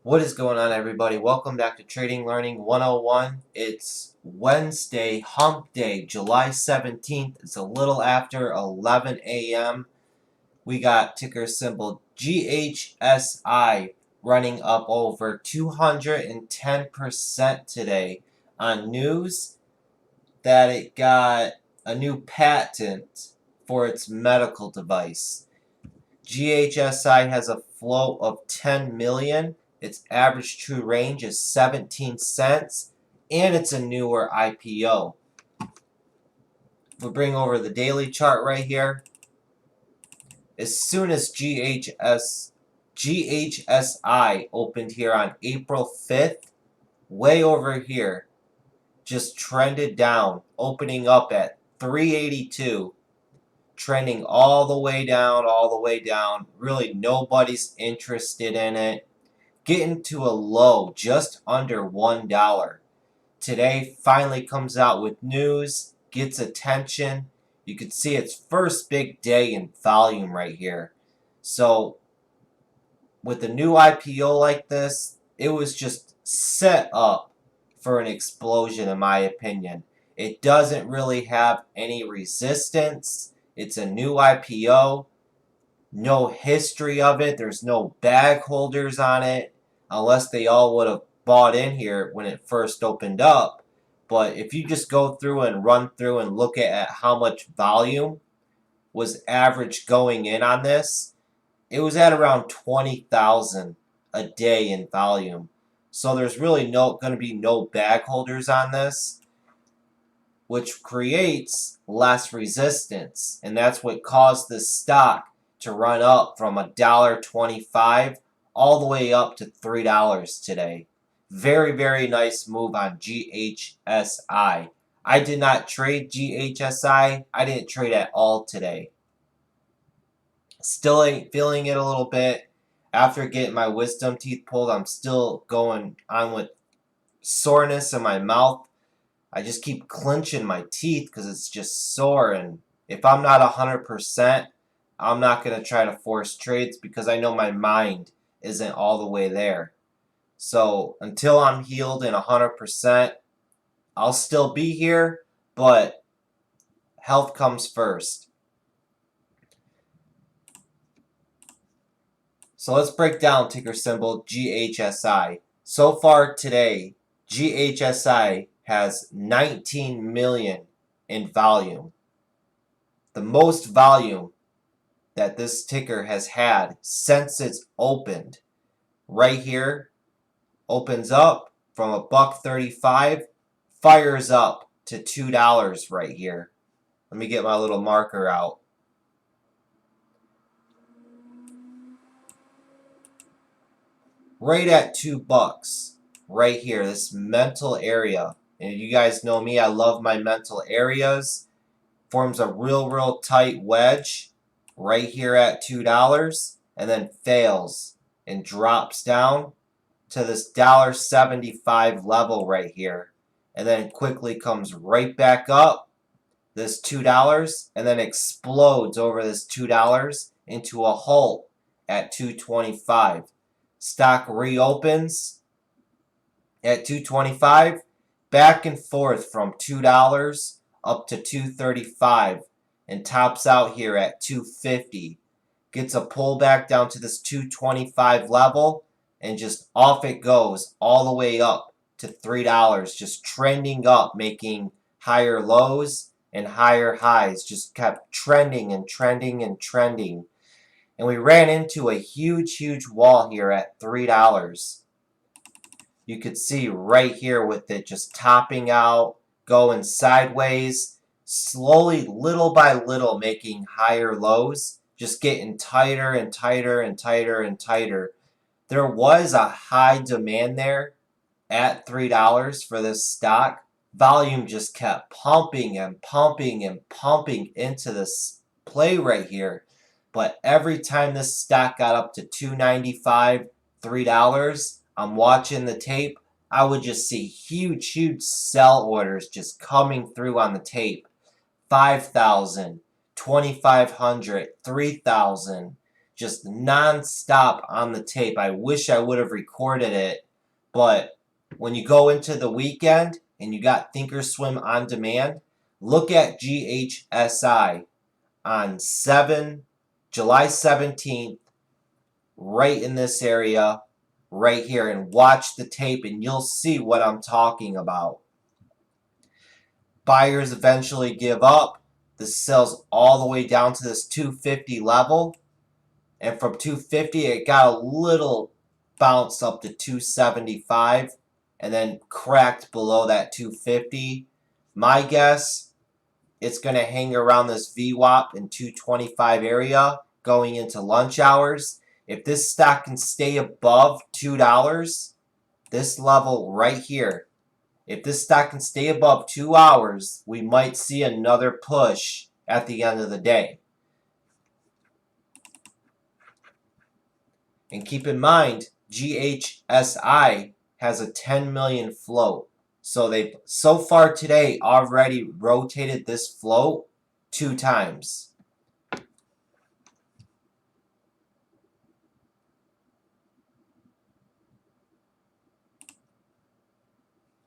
What is going on, everybody? Welcome back to Trading Learning 101. It's Wednesday, hump day, July 17th. It's a little after 11 a.m. We got ticker symbol GHSI running up over 210% today on news that it got a new patent for its medical device. GHSI has a float of 10 million. Its average true range is 17 cents, and it's a newer IPO. We'll bring over the daily chart right here. As soon as GHSI opened here on April 5th, way over here, just trended down, opening up at 382. Trending all the way down, all the way down. Really, nobody's interested in it. Getting to a low just under $1. Today, finally comes out with news, gets attention. You can see its first big day in volume right here. So, with a new IPO like this, it was just set up for an explosion, in my opinion. It doesn't really have any resistance. It's a new IPO. No history of it. There's no bag holders on it, unless they all would have bought in here when it first opened up. But if you just go through and run through and look at how much volume was average going in on this, it was at around 20,000 a day in volume. So there's really going to be no bag holders on this, which creates less resistance. And that's what caused this stock to run up from $1.25 all the way up to $3 today. Very, very nice move on GHSI. I did not trade GHSI. I didn't trade at all today. Still ain't feeling it a little bit. After getting my wisdom teeth pulled, I'm still going on with soreness in my mouth. I just keep clenching my teeth because it's just sore. And if I'm not 100%, I'm not going to try to force trades because I know my mind isn't all the way there. So until I'm healed and 100%, I'll still be here, but health comes first. So let's break down ticker symbol GHSI. So far today, GHSI has 19 million in volume. The most volume that this ticker has had since it's opened. Right here, opens up from $1.35, fires up to $2 right here. Let me get my little marker out. Right at $2, right here, this mental area. And you guys know me, I love my mental areas. Forms a real tight wedge right here at $2, and then fails and drops down to this $1.75 level right here, and then quickly comes right back up this $2 and then explodes over this $2 into a halt at $2.25. Stock reopens at $2.25, back and forth from $2 up to $2.35, and tops out here at $2.50. Gets a pullback down to this $2.25 level, and just off it goes all the way up to $3, just trending up, making higher lows and higher highs. Just kept trending and trending and trending. And we ran into a huge wall here at $3. You could see right here with it just topping out, going sideways, slowly, little by little, making higher lows, just getting tighter and tighter and tighter and tighter. There was a high demand there at $3 for this stock. Volume just kept pumping and pumping and pumping into this play right here. But every time this stock got up to $2.95, $3, I'm watching the tape, I would just see huge sell orders just coming through on the tape. 5,000, 2,500, 3,000. just non-stop on the tape. I wish I would have recorded it, but when you go into the weekend and you got Thinkorswim on demand, look at GHSI on July 17th, right in this area, right here, and watch the tape and you'll see what I'm talking about. Buyers eventually give up. This sells all the way down to this 250 level. And from 250, it got a little bounce up to 275 and then cracked below that 250. My guess, it's going to hang around this VWAP in 225 area going into lunch hours. If this stock can stay above $2, this level right here, if this stock can stay above 2 hours, we might see another push at the end of the day. And keep in mind, GHSI has a 10 million float. So they've so far today already rotated this float 2 times. I'm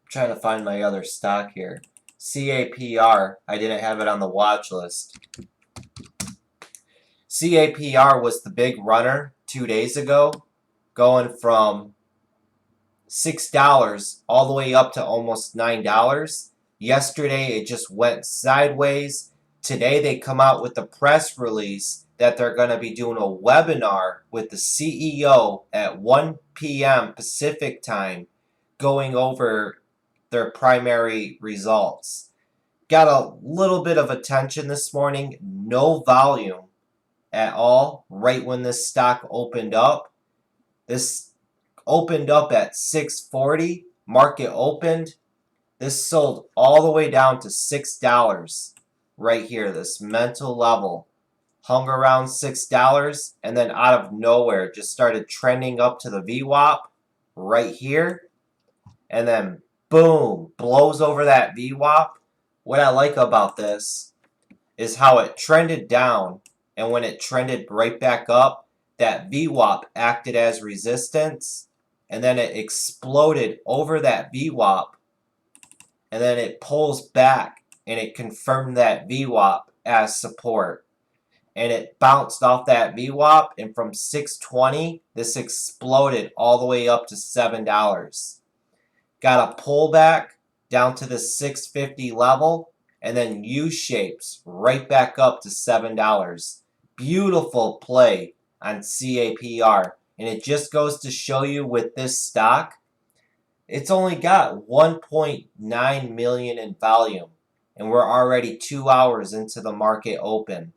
trying to find my other stock here. CAPR, I didn't have it on the watch list. CAPR was the big runner 2 days ago, going from $6 all the way up to almost $9. Yesterday, it just went sideways. Today, they come out with a press release that they're going to be doing a webinar with the CEO at 1 p.m. Pacific time, going over their primary results. Got a little bit of attention this morning, no volume at all right when this stock opened up. This opened up at 640, market opened. This sold all the way down to $6 right here, this mental level. Hung around $6 and then out of nowhere just started trending up to the VWAP right here. And then boom, blows over that VWAP. What I like about this is how it trended down, and when it trended right back up, that VWAP acted as resistance, and then it exploded over that VWAP, and then it pulls back and it confirmed that VWAP as support. And it bounced off that VWAP, and from 620, this exploded all the way up to $7. Got a pullback down to the 650 level, and then U-shapes right back up to $7. Beautiful play on CAPR. And it just goes to show you with this stock, it's only got 1.9 million in volume. And we're already 2 hours into the market open.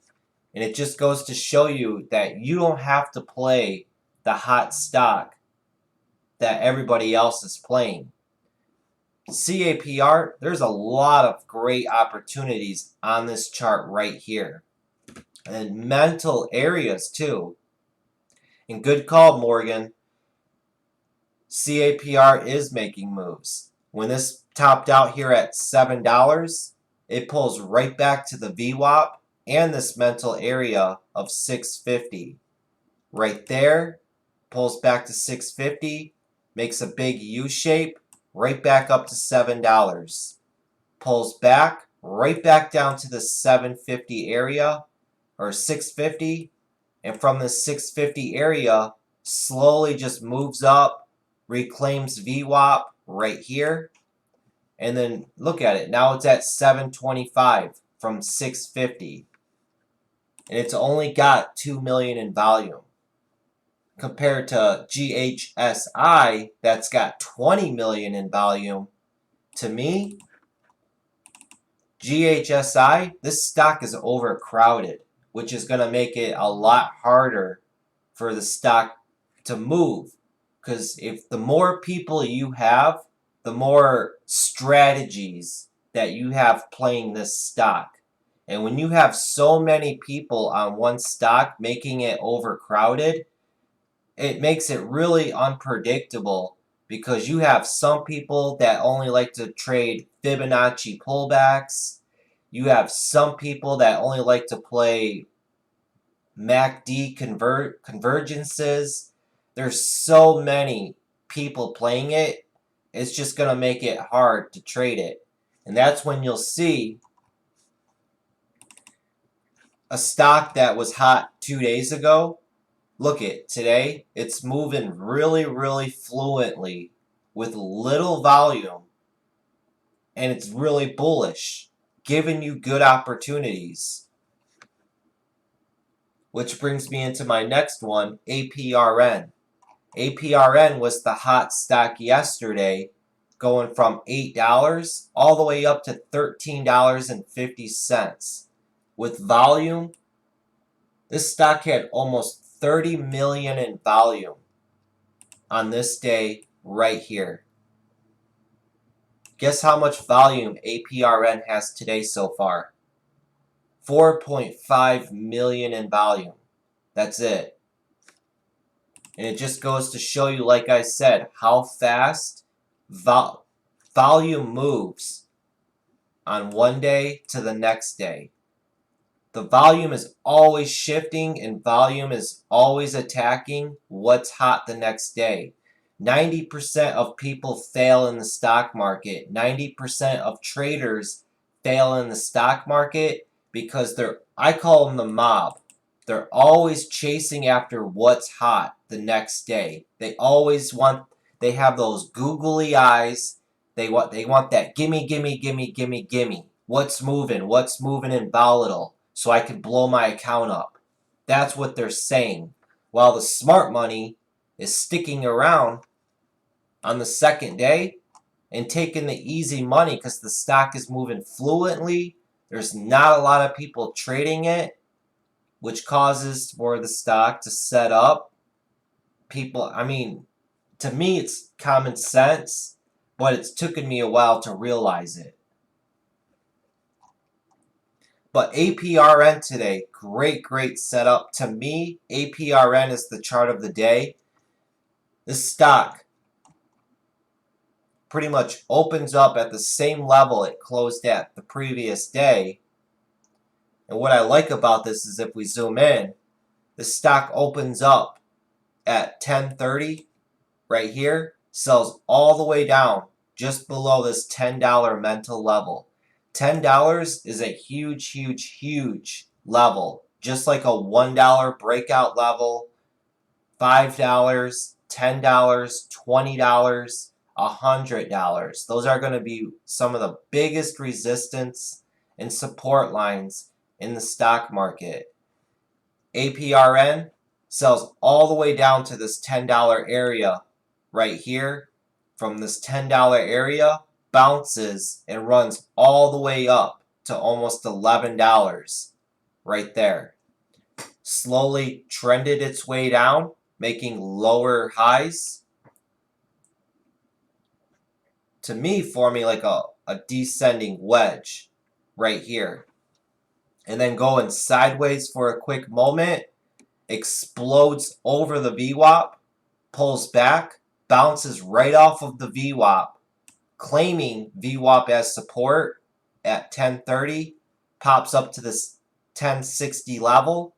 And it just goes to show you that you don't have to play the hot stock that everybody else is playing. CAPR, there's a lot of great opportunities on this chart right here. And mental areas too. And good call, Morgan. CAPR is making moves. When this topped out here at $7, it pulls right back to the VWAP and this mental area of 650. Right there, pulls back to 650, makes a big U shape, right back up to $7. Pulls back, right back down to the 750 area, or 650, and from the 650 area, slowly just moves up, reclaims VWAP right here, and then look at it. Now it's at 725 from 650. And it's only got 2 million in volume. Compared to GHSI, that's got 20 million in volume. To me, GHSI, this stock is overcrowded, which is going to make it a lot harder for the stock to move. Because if the more people you have, the more strategies that you have playing this stock. And when you have so many people on one stock making it overcrowded, it makes it really unpredictable, because you have some people that only like to trade Fibonacci pullbacks. You have some people that only like to play MACD convergences. There's so many people playing it. It's just going to make it hard to trade it. And that's when you'll see a stock that was hot 2 days ago. Look at today. It's moving really, really fluently with little volume. And it's really bullish, giving you good opportunities. Which brings me into my next one, APRN. APRN was the hot stock yesterday, going from $8 all the way up to $13.50. With volume, this stock had almost 30 million in volume on this day right here. Guess how much volume APRN has today so far? 4.5 million in volume. That's it. And it just goes to show you, like I said, how fast volume moves on one day to the next day. The volume is always shifting and volume is always attacking what's hot the next day. 90% of people fail in the stock market. 90% of traders fail in the stock market because I call them the mob. They're always chasing after what's hot the next day. They have those googly eyes. They want that gimme, gimme, gimme, gimme, gimme. What's moving in volatile so I can blow my account up. That's what they're saying. While the smart money is sticking around on the second day and taking the easy money because the stock is moving fluently. There's not a lot of people trading it, which causes for the stock to set up. People, to me it's common sense, but it's taken me a while to realize it. But APRN today, great setup. To me, APRN is the chart of the day. This stock pretty much opens up at the same level it closed at the previous day. And what I like about this is if we zoom in, the stock opens up at 1030 right here, sells all the way down just below this $10 mental level. $10 is a huge level, just like a $1 breakout level, $5, $10, $20, $100. Those are going to be some of the biggest resistance and support lines in the stock market. APRN sells all the way down to this $10 area right here. From this $10 area, bounces and runs all the way up to almost $11 right there. Slowly trended its way down, making lower highs. To me, forming like a descending wedge right here. And then going sideways for a quick moment, explodes over the VWAP, pulls back, bounces right off of the VWAP, claiming VWAP as support at 1030, pops up to this 1060 level,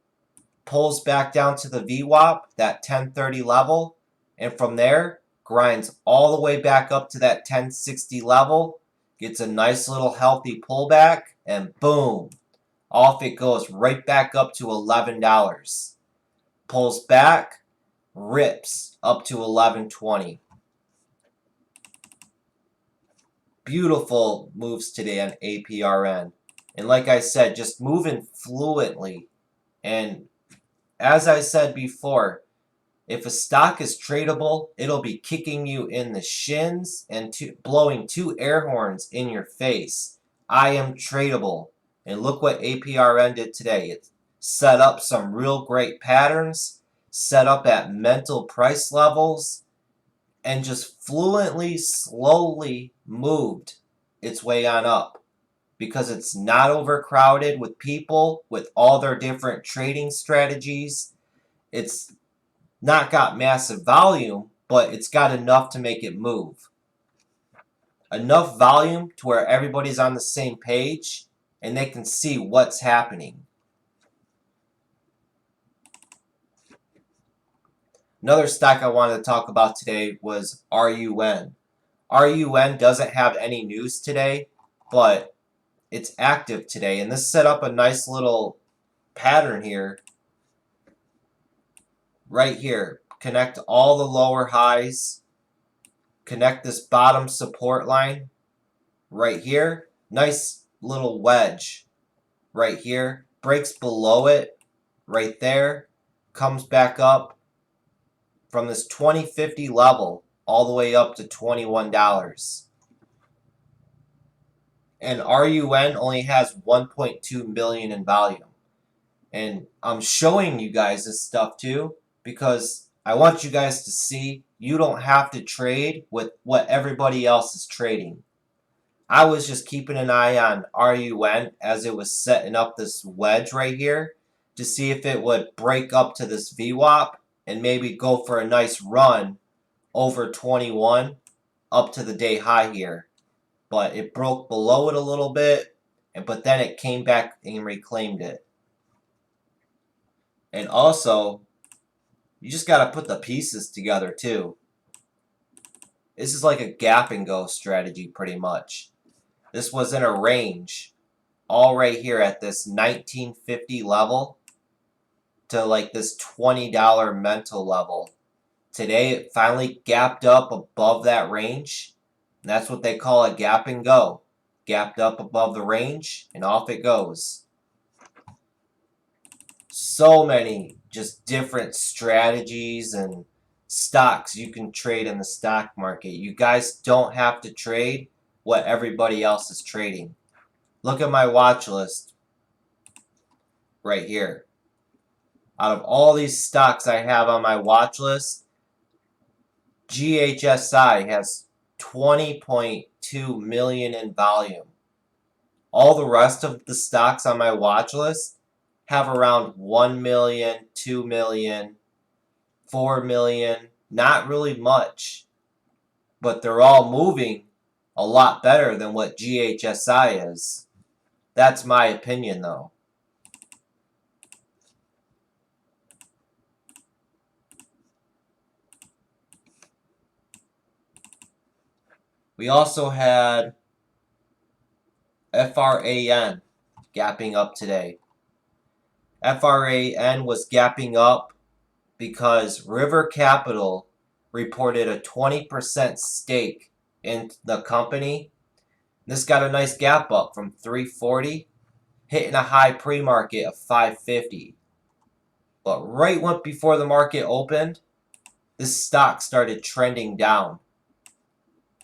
pulls back down to the VWAP, that 1030 level, and from there, grinds all the way back up to that 1060 level, gets a nice little healthy pullback, and boom, off it goes right back up to $11. Pulls back, rips up to $11.20. Beautiful moves today on APRN. And like I said, just moving fluently. And as I said before, if a stock is tradable, it'll be kicking you in the shins and blowing two air horns in your face. I am tradable. And look what APRN did today. It set up some real great patterns, set up at mental price levels, and just fluently, slowly moved its way on up. Because it's not overcrowded with people with all their different trading strategies. It's not got massive volume, but it's got enough to make it move. Enough volume to where everybody's on the same page and they can see what's happening. Another stock I wanted to talk about today was RUN. RUN doesn't have any news today, but it's active today. And this set up a nice little pattern here, right here. Connect all the lower highs. Connect this bottom support line right here. Nice little wedge right here. Breaks below it right there. Comes back up from this 2050 level all the way up to $21. And RUN only has 1.2 million in volume. And I'm showing you guys this stuff too because I want you guys to see you don't have to trade with what everybody else is trading. I was just keeping an eye on RUN as it was setting up this wedge right here to see if it would break up to this VWAP and maybe go for a nice run over 21 up to the day high here. But it broke below it a little bit, but then it came back and reclaimed it. And also, you just got to put the pieces together too. This is like a gap and go strategy pretty much. This was in a range all right here at this 1950 level to like this $20 mental level. Today it finally gapped up above that range. And that's what they call a gap and go. Gapped up above the range and off it goes. So many just different strategies and stocks you can trade in the stock market. You guys don't have to trade what everybody else is trading. Look at my watch list right here. Out of all these stocks I have on my watch list, GHSI has 20.2 million in volume. All the rest of the stocks on my watch list have around 1 million, 2 million, 4 million, not really much. But they're all moving a lot better than what GHSI is. That's my opinion though. We also had FRAN gapping up today. FRAN was gapping up because River Capital reported a 20% stake in the company. This got a nice gap up from 340, hitting a high pre-market of 550. But right before the market opened, this stock started trending down.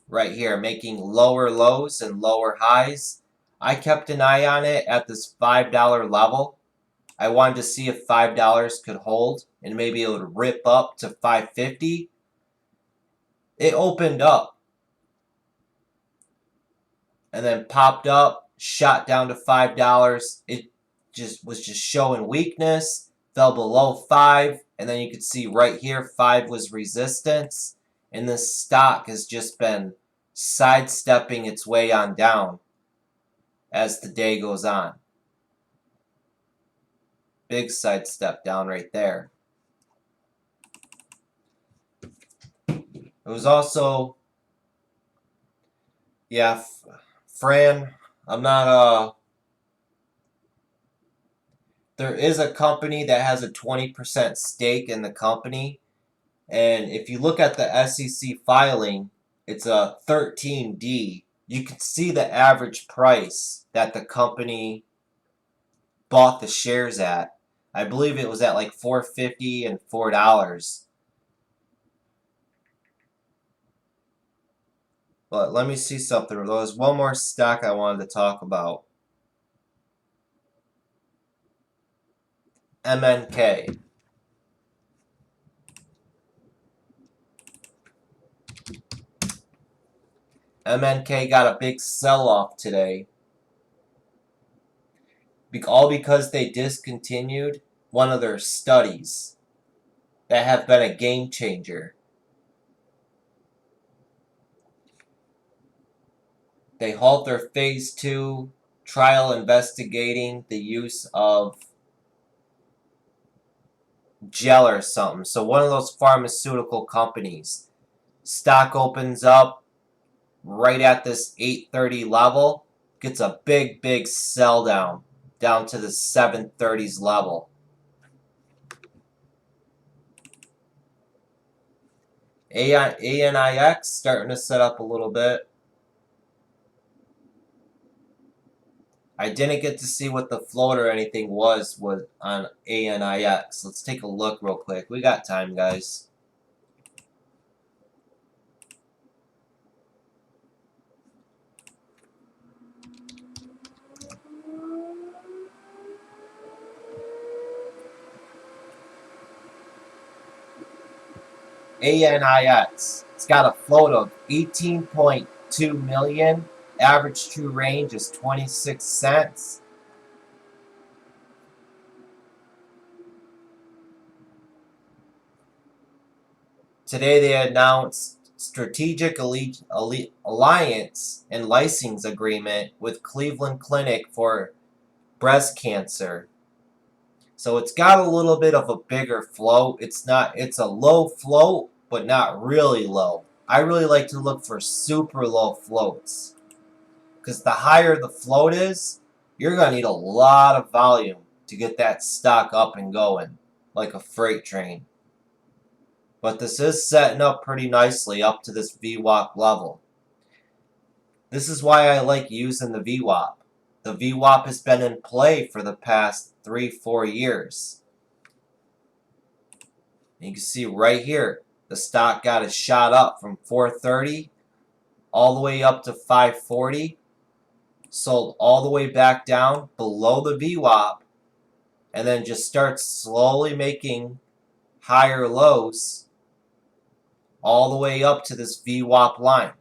Right here, making lower lows and lower highs. I kept an eye on it at this $5 level. I wanted to see if $5 could hold and maybe it would rip up to 550. It opened up and then popped up, shot down to $5. It was just showing weakness, fell below 5, and then you could see right here 5 was resistance, and this stock has just been sidestepping its way on down as the day goes on. Big sidestep down right there. It was also, yeah, Fran, I'm not, there is a company that has a 20% stake in the company. And if you look at the SEC filing, it's a 13D. You can see the average price that the company bought the shares at. I believe it was at like $4.50 and $4. But let me see something. There was one more stock I wanted to talk about. MNK. MNK got a big sell-off today. All because they discontinued one of their studies that have been a game changer. They halt their phase 2 trial investigating the use of gel or something. So one of those pharmaceutical companies. Stock opens up right at this 830 level, gets a big sell down to the 730s level. ANIX starting to set up a little bit. I didn't get to see what the float or anything was on ANIX. Let's take a look real quick. We got time, guys. ANIX. It's got a float of 18.2 million. Average true range is 26 cents. Today they announced strategic alliance and licensing agreement with Cleveland Clinic for breast cancer. So it's got a little bit of a bigger float. It's a low float, but not really low. I really like to look for super low floats. Because the higher the float is, you're going to need a lot of volume to get that stock up and going, like a freight train. But this is setting up pretty nicely up to this VWAP level. This is why I like using the VWAP. The VWAP has been in play for the past 3-4 years. You can see right here, the stock got a shot up from 430 all the way up to 540, sold all the way back down below the VWAP, and then just starts slowly making higher lows all the way up to this VWAP line.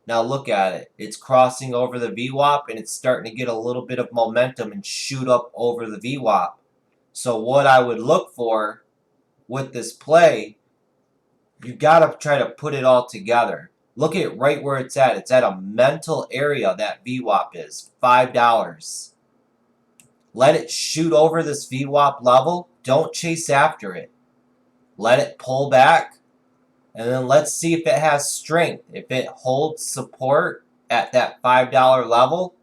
Now look at it. It's crossing over the VWAP and it's starting to get a little bit of momentum and shoot up over the VWAP. So what I would look for with this play, you got to try to put it all together. Look at right where it's at. It's at a mental area, that VWAP is, $5. Let it shoot over this VWAP level. Don't chase after it. Let it pull back. And then let's see if it has strength. If it holds support at that $5 level,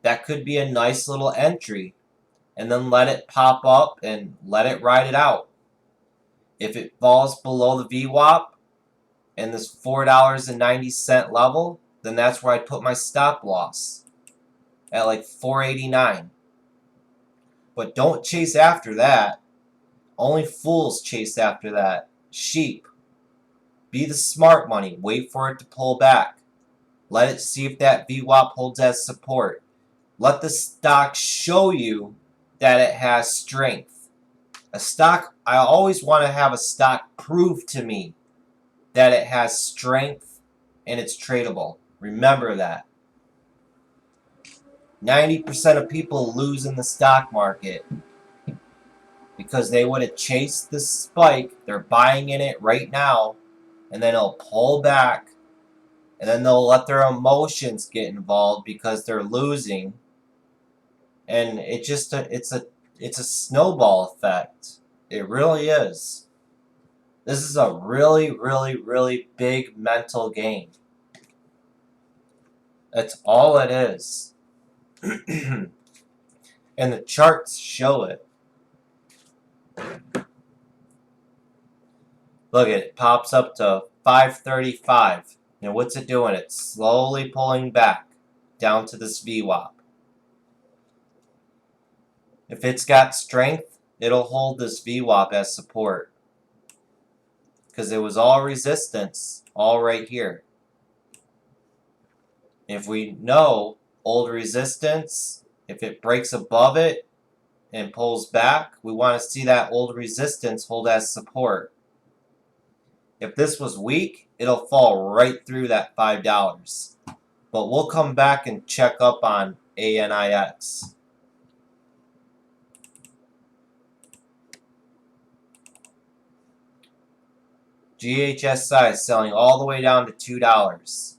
that could be a nice little entry. And then let it pop up and let it ride it out. If it falls below the VWAP and this $4.90 level, then that's where I'd put my stop loss at like $4.89. But don't chase after that. Only fools chase after that. Sheep. Be the smart money. Wait for it to pull back. Let it see if that VWAP holds as support. Let the stock show you that it has strength. A stock, I always want to have a stock prove to me that it has strength and it's tradable. Remember that. 90% of people lose in the stock market because they would have chased the spike. They're buying in it right now, and then it'll pull back, and then they'll let their emotions get involved because they're losing, and it's a snowball effect. It really is. This is a really big mental game. That's all it is. And the charts show it. Look, it pops up to 535. Now what's it doing? It's slowly pulling back down to this VWAP. If it's got strength, it'll hold this VWAP as support. Because it was all resistance, all right here. If we know old resistance, if it breaks above it and pulls back, we want to see that old resistance hold as support. If this was weak, it'll fall right through that $5. But we'll come back and check up on ANIX. GHSI is selling all the way down to $2.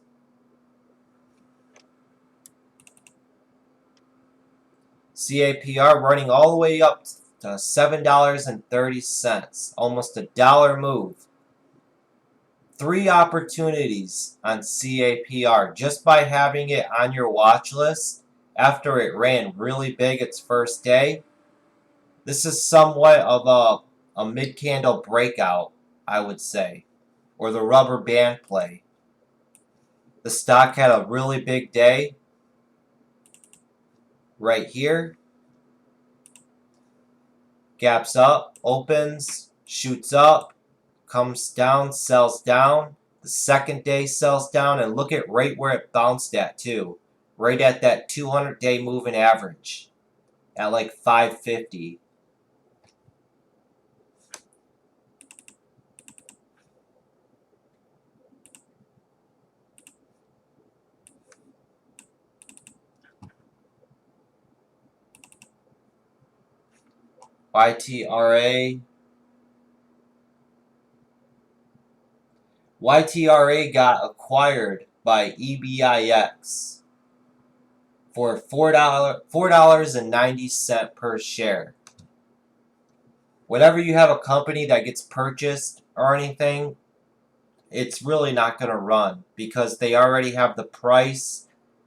CAPR running all the way up $7.30, almost $1 move. 3 opportunities on CAPR just by having it on your watch list after it ran really big its first day. This is somewhat of a mid-candle breakout, I would say, or the rubber band play. The stock had a really big day right here. Gaps up, opens, shoots up, comes down, sells down. The second day sells down, and look at right where it bounced at too. Right at that 200-day moving average at like 550. YTRA. YTRA got acquired by EBIX for $4.90 per share. Whenever you have a company that gets purchased or anything, it's really not going to run because they already have the price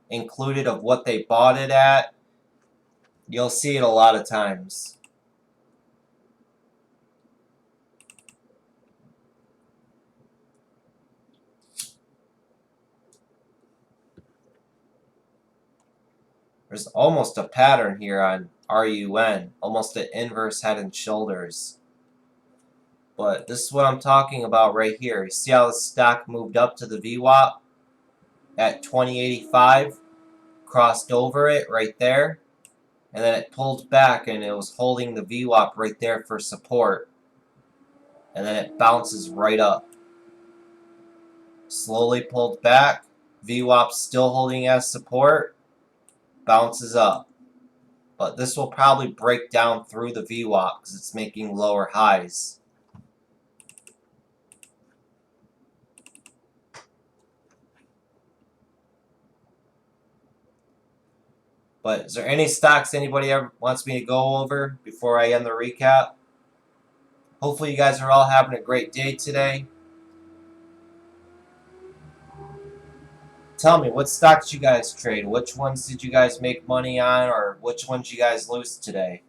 included of what they bought it at. You'll see it a lot of times. There's almost a pattern here on RUN, almost an inverse head and shoulders. But this is what I'm talking about right here. You see how the stock moved up to the VWAP at 2085, crossed over it right there, and then it pulled back and it was holding the VWAP right there for support. And then it bounces right up. Slowly pulled back, VWAP still holding as support, bounces up. But this will probably break down through the VWAP because it's making lower highs. But is there any stocks anybody ever wants me to go over before I end the recap? Hopefully you guys are all having a great day today. Tell me, what stocks you guys trade? Which ones did you guys make money on, or which ones you guys lose today?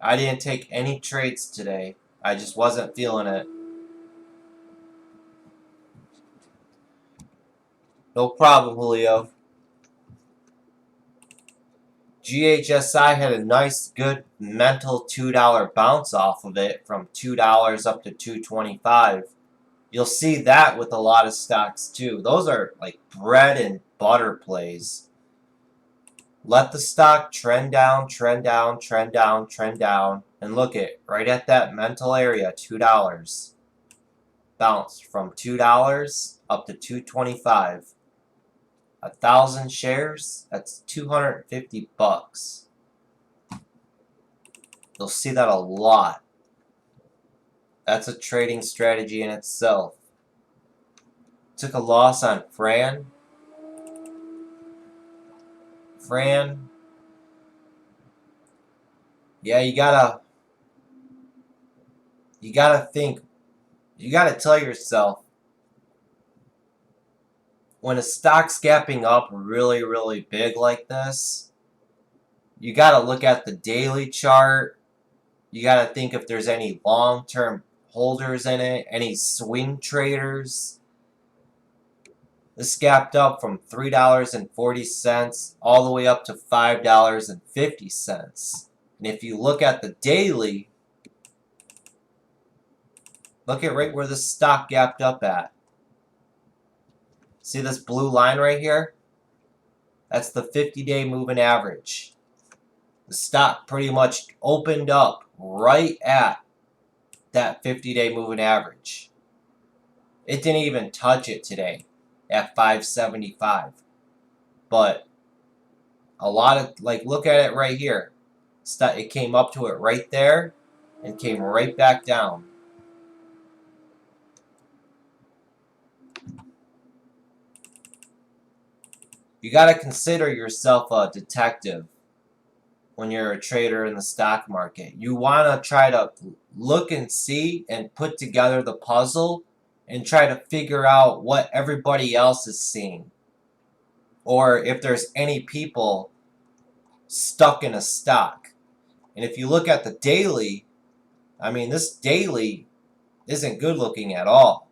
I didn't take any trades today. I just wasn't feeling it. No problem, Julio. GHSI had a nice, good mental $2 bounce off of it from $2 up to $2.25. You'll see that with a lot of stocks too. Those are like bread and butter plays. Let the stock trend down, trend down, trend down, trend down, and look at right at that mental area, $2. Bounced from $2 up to $2.25. 1,000 shares, that's 250 bucks. You'll see that a lot. That's a trading strategy in itself. Took a loss on Fran. Yeah, you gotta think. You gotta tell yourself, when a stock's gapping up really, really big like this, you gotta look at the daily chart. You gotta think if there's any long-term holders in it, any swing traders. This gapped up from $3.40 all the way up to $5.50. And if you look at the daily, look at right where the stock gapped up at. See this blue line right here? That's the 50-day moving average. The stock pretty much opened up right at that 50-day moving average. It didn't even touch it today at 575. But a lot of, like, look at it right here. It came up to it right there and came right back down. You got to consider yourself a detective. when you're a trader in the stock market. You want to try to look and see and put together the puzzle and try to figure out what everybody else is seeing, or if there's any people stuck in a stock. And if you look at the daily, I mean, this daily isn't good looking at all.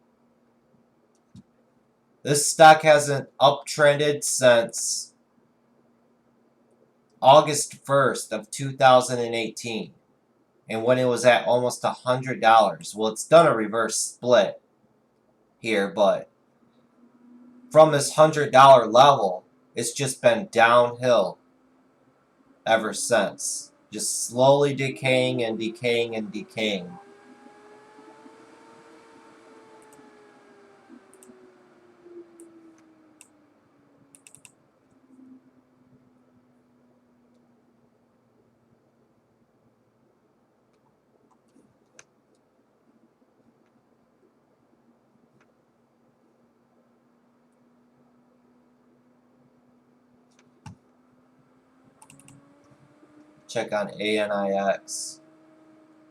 This stock hasn't uptrended since August 1st of 2018. And when it was at almost $100. Well, it's done a reverse split here, but from this $100 level, it's just been downhill ever since. Just slowly decaying and decaying and decaying. Check on ANIX.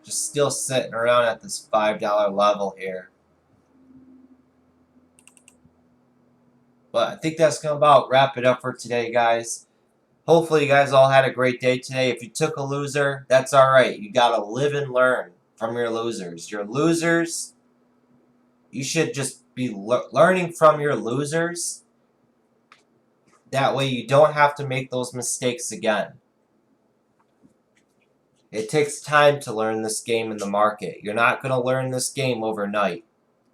Just still sitting around at this $5 level here. But I think that's going to about wrap it up for today, guys. Hopefully you guys all had a great day today. If you took a loser, that's all right. You got to live and learn from your losers. Your losers, you should just be learning from your losers. That way you don't have to make those mistakes again. It takes time to learn this game in the market. You're not going to learn this game overnight.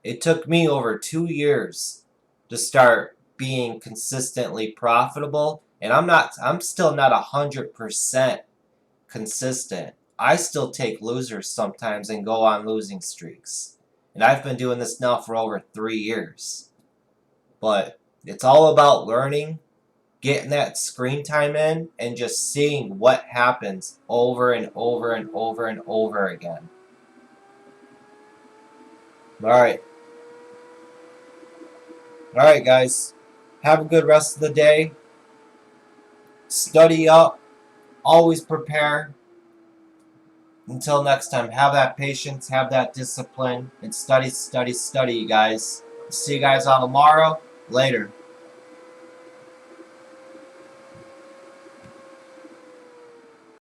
It took me over 2 years to start being consistently profitable, and I'm still not 100% consistent. I still take losers sometimes and go on losing streaks. And I've been doing this now for over 3 years. But it's all about learning, getting that screen time in, and just seeing what happens over and over and over and over again. Alright, guys. Have a good rest of the day. Study up. Always prepare. Until next time, have that patience, have that discipline, and study, study, study, you guys. See you guys all tomorrow. Later.